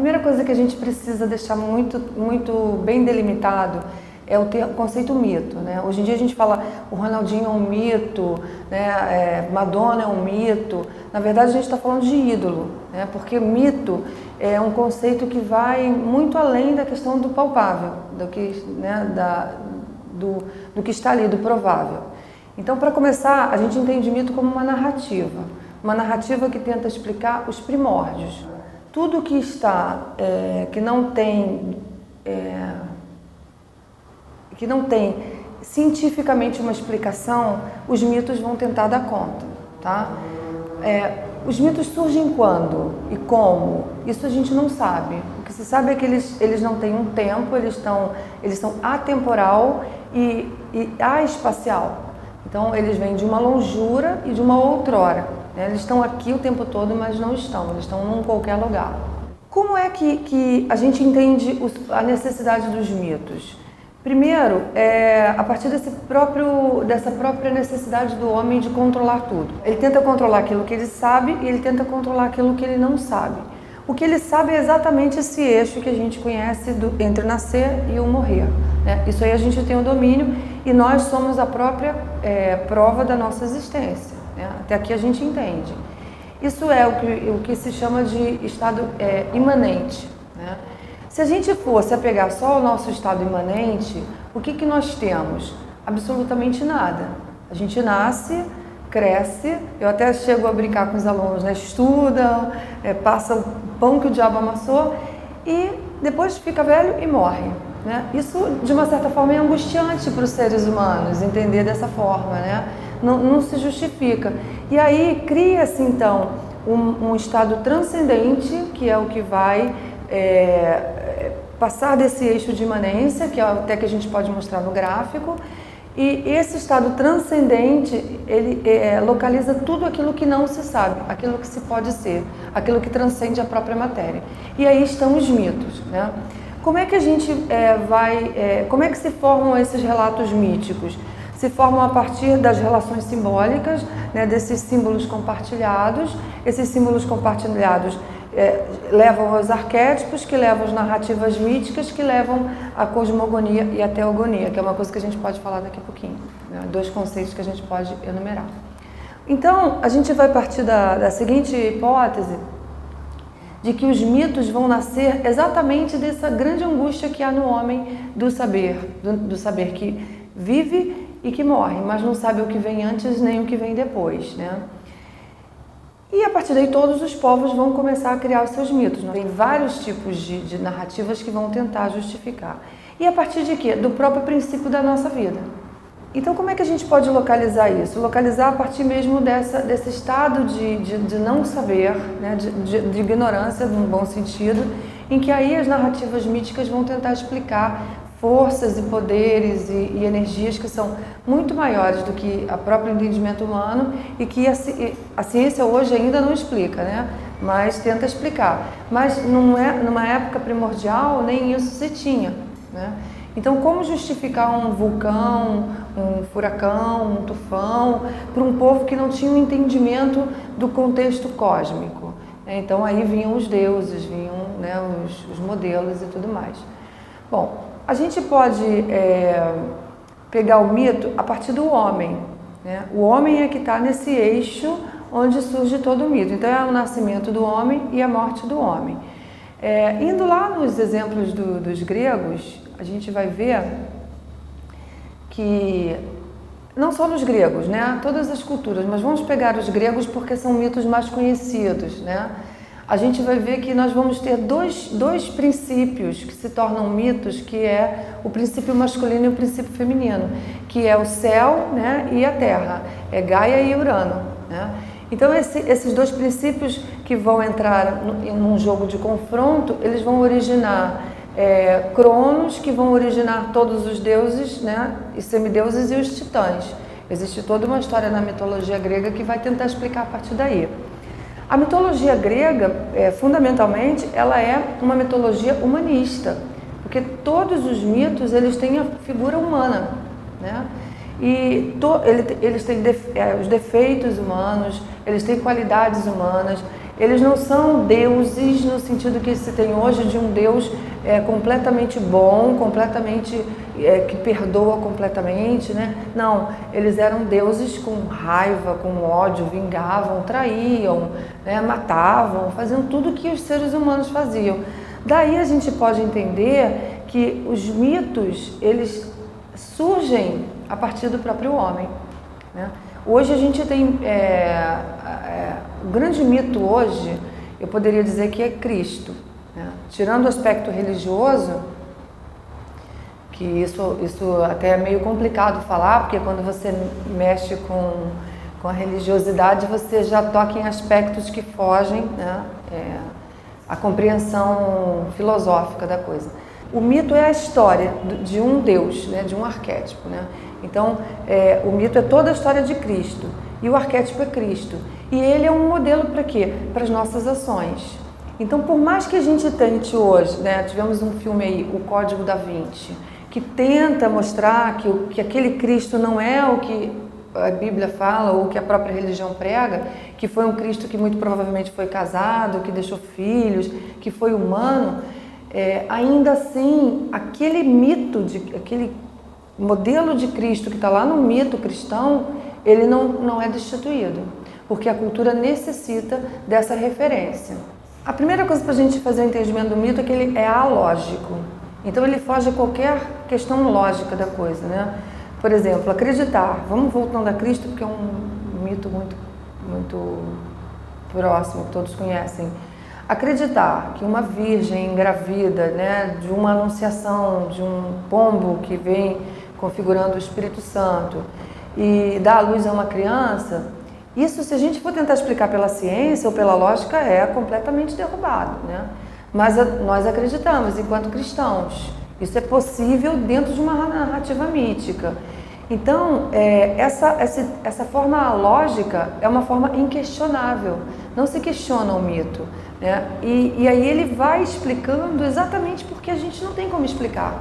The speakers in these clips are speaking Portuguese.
primeira coisa que a gente precisa deixar muito bem delimitado é o conceito mito, né? Hoje em dia a gente fala o Ronaldinho é um mito, né? Madonna é um mito. Na verdade a gente está falando de ídolo, né? Porque mito é um conceito que vai muito além da questão do palpável, do que, né? do que está ali, do provável. Então, para começar, a gente entende mito como uma narrativa que tenta explicar os primórdios. Tudo que está, que não tem cientificamente uma explicação, os mitos vão tentar dar conta, tá? Os mitos surgem quando e como? Isso a gente não sabe. O que se sabe é que eles não têm um tempo, eles são atemporal e espacial. Então, eles vêm de uma longura e de uma outrora, né? Eles estão aqui o tempo todo, mas não estão, eles estão em qualquer lugar. Como é que a gente entende a necessidade dos mitos? Primeiro, a partir dessa própria necessidade do homem de controlar tudo. Ele tenta controlar aquilo que ele sabe e ele tenta controlar aquilo que ele não sabe. O que ele sabe é exatamente esse eixo que a gente conhece entre o nascer e o morrer, né? Isso aí a gente tem o domínio e nós somos a própria prova da nossa existência, né? Até aqui a gente entende. Isso é o que se chama de estado imanente, né? Se a gente fosse a pegar só o nosso estado imanente, o que nós temos? Absolutamente nada. A gente nasce, cresce, eu até chego a brincar com os alunos, né? Estudam, passa o pão que o diabo amassou e depois fica velho e morre, né? Isso, de uma certa forma, é angustiante para os seres humanos, entender dessa forma, né? Não se justifica. E aí cria-se, então, um estado transcendente, que é o que vai passar desse eixo de imanência, que é até que a gente pode mostrar no gráfico, e esse estado transcendente, ele localiza tudo aquilo que não se sabe, aquilo que se pode ser, aquilo que transcende a própria matéria. E aí estão os mitos, né? Como é que a gente como é que se formam esses relatos míticos? Se formam a partir das relações simbólicas, né, desses símbolos compartilhados. Esses símbolos compartilhados levam aos arquétipos, que levam às narrativas míticas, que levam à cosmogonia e à teogonia, que é uma coisa que a gente pode falar daqui a pouquinho, né? Dois conceitos que a gente pode enumerar. Então, a gente vai partir da seguinte hipótese, de que os mitos vão nascer exatamente dessa grande angústia que há no homem do saber que vive e que morre, mas não sabe o que vem antes nem o que vem depois, né? E a partir daí todos os povos vão começar a criar os seus mitos, né? Tem vários tipos de narrativas que vão tentar justificar. E a partir de quê? Do próprio princípio da nossa vida. Então como é que a gente pode localizar isso? Localizar a partir mesmo desse estado de não saber, né? de ignorância, num bom sentido, em que aí as narrativas míticas vão tentar explicar forças e poderes e energias que são muito maiores do que o próprio entendimento humano e que a ciência hoje ainda não explica, né? Mas tenta explicar. Mas não numa época primordial, nem isso se tinha, né? Então, como justificar um vulcão, um furacão, um tufão, para um povo que não tinha um entendimento do contexto cósmico? Então, aí vinham os deuses, vinham, né, os modelos e tudo mais. Bom, a gente pode pegar o mito a partir do homem, né? O homem é que está nesse eixo onde surge todo o mito. Então, é o nascimento do homem e a morte do homem. Indo lá nos exemplos dos gregos, a gente vai ver que, não só nos gregos, né? Todas as culturas, mas vamos pegar os gregos porque são mitos mais conhecidos, né? A gente vai ver que nós vamos ter dois princípios que se tornam mitos, que é o princípio masculino e o princípio feminino, que é o céu, né, e a terra, é Gaia e Urano, né? Então esses dois princípios que vão entrar num jogo de confronto, eles vão originar Cronos, que vão originar todos os deuses, né, e semideuses e os titãs. Existe toda uma história na mitologia grega que vai tentar explicar a partir daí. A mitologia grega, fundamentalmente, ela é uma mitologia humanista, porque todos os mitos eles têm a figura humana, né? E eles têm os defeitos humanos, eles têm qualidades humanas, eles não são deuses no sentido que se tem hoje de um Deus completamente bom, completamente que perdoa completamente, né? Não, eles eram deuses com raiva, com ódio, vingavam, traíam, né? Matavam, faziam tudo que os seres humanos faziam. Daí a gente pode entender que os mitos, eles surgem a partir do próprio homem, né? Hoje a gente tem, o grande mito hoje, eu poderia dizer que é Cristo, né? Tirando o aspecto religioso, que isso até é meio complicado falar, porque quando você mexe com a religiosidade, você já toca em aspectos que fogem, né? A compreensão filosófica da coisa. O mito é a história de um Deus, né? De um arquétipo, né? Então, o mito é toda a história de Cristo e o arquétipo é Cristo. E ele é um modelo para quê? Para as nossas ações. Então, por mais que a gente tente hoje, né? Tivemos um filme aí, O Código da Vinci, que tenta mostrar que aquele Cristo não é o que a Bíblia fala ou que a própria religião prega, que foi um Cristo que muito provavelmente foi casado, que deixou filhos, que foi humano, ainda assim, aquele mito, aquele modelo de Cristo que está lá no mito cristão, ele não é destituído, porque a cultura necessita dessa referência. A primeira coisa para a gente fazer o entendimento do mito é que ele é alógico, então ele foge a qualquer questão lógica da coisa, né? Por exemplo, acreditar, vamos voltando a Cristo, porque é um mito muito próximo, que todos conhecem. Acreditar que uma virgem engravida, né, de uma anunciação, de um pombo que vem configurando o Espírito Santo e dá à luz a uma criança, isso, se a gente for tentar explicar pela ciência ou pela lógica, é completamente derrubado, né? Mas nós acreditamos, enquanto cristãos, isso é possível dentro de uma narrativa mítica. Então, essa forma lógica é uma forma inquestionável, não se questiona o mito, né? E aí ele vai explicando exatamente porque a gente não tem como explicar,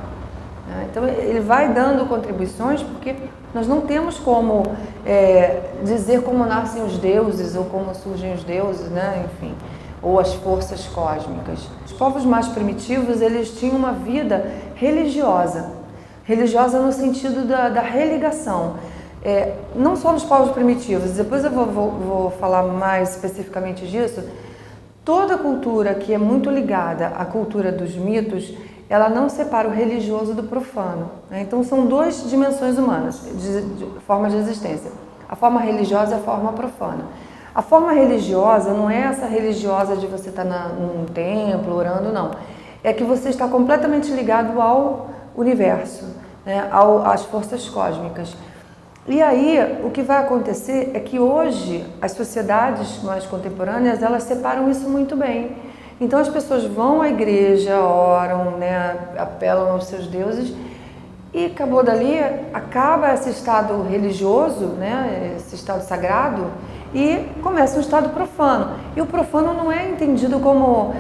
né? Então, ele vai dando contribuições porque nós não temos como dizer como nascem os deuses ou como surgem os deuses, né? Enfim, ou as forças cósmicas. Os povos mais primitivos, eles tinham uma vida religiosa no sentido da religação. Não só nos povos primitivos, depois eu vou falar mais especificamente disso. Toda cultura que é muito ligada à cultura dos mitos, ela não separa o religioso do profano, né? Então são duas dimensões humanas, de forma de existência. A forma religiosa e a forma profana. A forma religiosa não é essa religiosa de você estar num templo orando, não. É que você está completamente ligado ao universo, né? Às forças cósmicas. E aí, o que vai acontecer é que hoje as sociedades mais contemporâneas, elas separam isso muito bem. Então as pessoas vão à igreja, oram, né? Apelam aos seus deuses e acabou dali, acaba esse estado religioso, né? Esse estado sagrado, e começa um estado profano. E o profano não é entendido como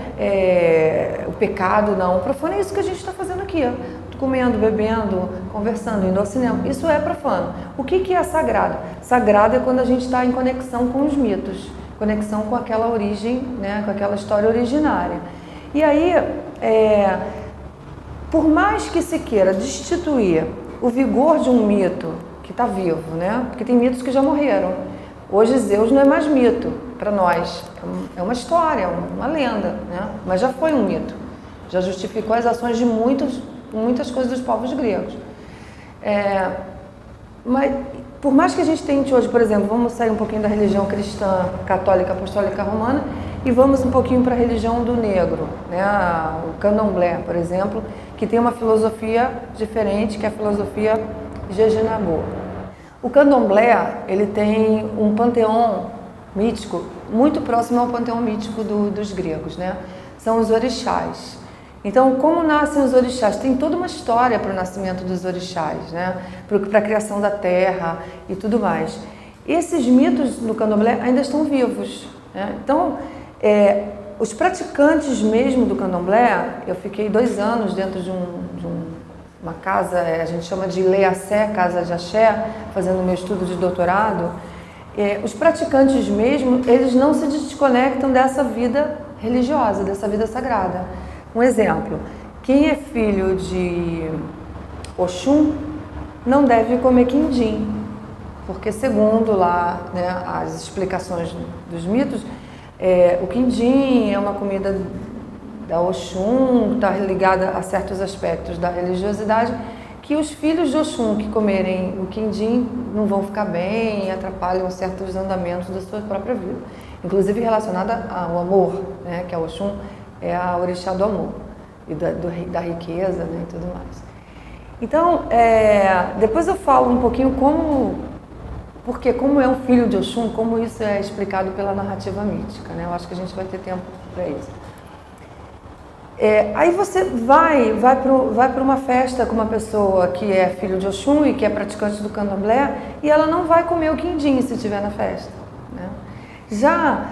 o pecado, não. O profano é isso que a gente está fazendo aqui, ó. Comendo, bebendo, conversando, indo ao cinema. Isso é profano. O que é sagrado? Sagrado é quando a gente está em conexão com os mitos, conexão com aquela origem, né? Com aquela história originária. E aí, por mais que se queira destituir o vigor de um mito que está vivo, né? Porque tem mitos que já morreram. Hoje Zeus não é mais mito para nós, é uma história, uma lenda, né? Mas já foi um mito, já justificou as ações de muitas coisas dos povos gregos. Mas por mais que a gente tente hoje, por exemplo, vamos sair um pouquinho da religião cristã, católica, apostólica romana e vamos um pouquinho para a religião do negro, né? O candomblé, por exemplo, que tem uma filosofia diferente, que é a filosofia Jejinabô. O candomblé, ele tem um panteão mítico muito próximo ao panteão mítico dos gregos, né? São os orixás. Então, como nascem os orixás? Tem toda uma história para o nascimento dos orixás, né? Para a criação da terra e tudo mais. Esses mitos no candomblé ainda estão vivos, né? Então, os praticantes mesmo do candomblé, eu fiquei 2 anos dentro de uma casa, a gente chama de Leacé, Casa de Axé, fazendo meu estudo de doutorado. Os praticantes mesmo, eles não se desconectam dessa vida religiosa, dessa vida sagrada. Um exemplo, quem é filho de Oxum não deve comer quindim, porque segundo lá, né, as explicações dos mitos, o quindim é uma comida da Oxum, está ligada a certos aspectos da religiosidade, que os filhos de Oxum que comerem o quindim não vão ficar bem e atrapalham certos andamentos da sua própria vida. Inclusive relacionada ao amor, né, que a Oxum é a orixá do amor e da riqueza, né, e tudo mais. Então, depois eu falo um pouquinho porque como é um filho de Oxum, como isso é explicado pela narrativa mítica, né? Eu acho que a gente vai ter tempo para isso. Aí você vai para uma festa com uma pessoa que é filho de Oxum e que é praticante do candomblé e ela não vai comer o quindim se estiver na festa, né? Já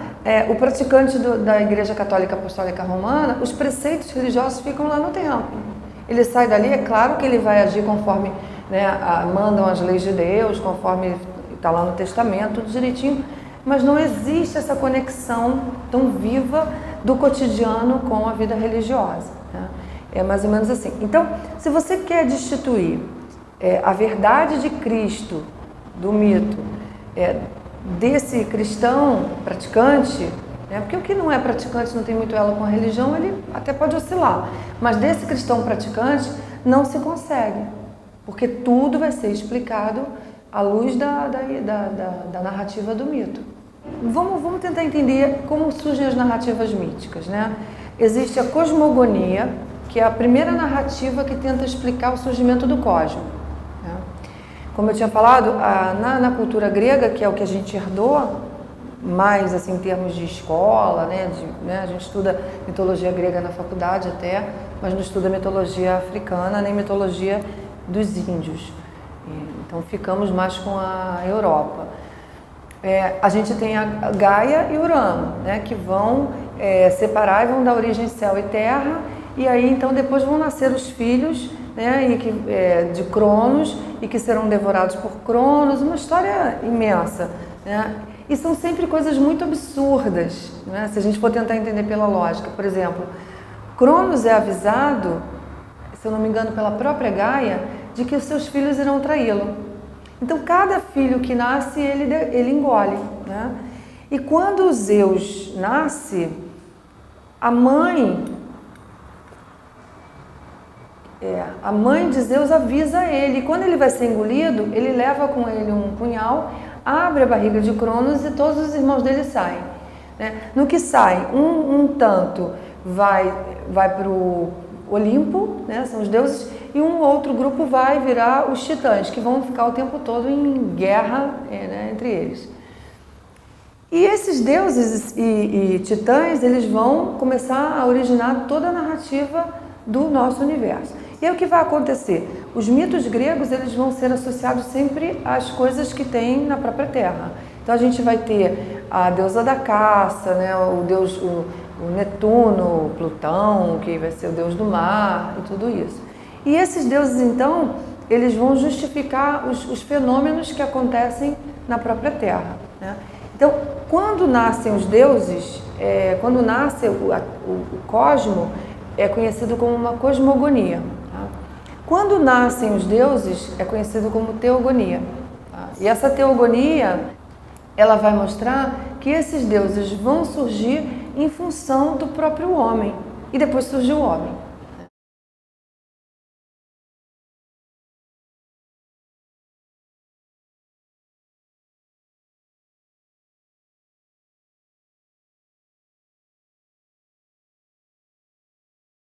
o praticante da Igreja Católica Apostólica Romana, os preceitos religiosos ficam lá no templo. Ele sai dali, é claro que ele vai agir conforme, né, mandam as leis de Deus, conforme está lá no testamento, tudo direitinho, mas não existe essa conexão tão viva do cotidiano com a vida religiosa, né? É mais ou menos assim. Então, se você quer destituir a verdade de Cristo, do mito, desse cristão praticante, né? Porque o que não é praticante, não tem muito elo com a religião, ele até pode oscilar, mas desse cristão praticante não se consegue, porque tudo vai ser explicado à luz da narrativa do mito. Vamos tentar entender como surgem as narrativas míticas, né? Existe a cosmogonia, que é a primeira narrativa que tenta explicar o surgimento do cosmos, né? Como eu tinha falado, na cultura grega, que é o que a gente herdou, mais assim em termos de escola, né? A gente estuda mitologia grega na faculdade até, mas não estuda mitologia africana nem mitologia dos índios. Então ficamos mais com a Europa. A gente tem a Gaia e Urano, né, que vão separar e vão dar origem céu e terra, e aí então depois vão nascer os filhos, né, de Cronos e que serão devorados por Cronos, uma história imensa, né? E são sempre coisas muito absurdas, né, se a gente for tentar entender pela lógica. Por exemplo, Cronos é avisado, se eu não me engano pela própria Gaia, de que os seus filhos irão traí-lo. Então, cada filho que nasce, ele engole, né? E quando Zeus nasce, a mãe de Zeus avisa ele. E quando ele vai ser engolido, ele leva com ele um punhal, abre a barriga de Cronos e todos os irmãos dele saem, né? No que sai, um tanto vai para o Olimpo, né? São os deuses, e um outro grupo vai virar os titãs, que vão ficar o tempo todo em guerra, né, entre eles. E esses deuses e titãs, eles vão começar a originar toda a narrativa do nosso universo. E aí o que vai acontecer? Os mitos gregos, eles vão ser associados sempre às coisas que tem na própria Terra. Então a gente vai ter a deusa da caça, né, o deus, o Netuno, Plutão, que vai ser o deus do mar e tudo isso. E esses deuses, então, eles vão justificar os fenômenos que acontecem na própria Terra, né? Então, quando nascem os deuses, quando nasce o cosmo, é conhecido como uma cosmogonia, tá? Quando nascem os deuses, é conhecido como teogonia, tá? E essa teogonia, ela vai mostrar que esses deuses vão surgir em função do próprio homem, e depois surgiu o homem.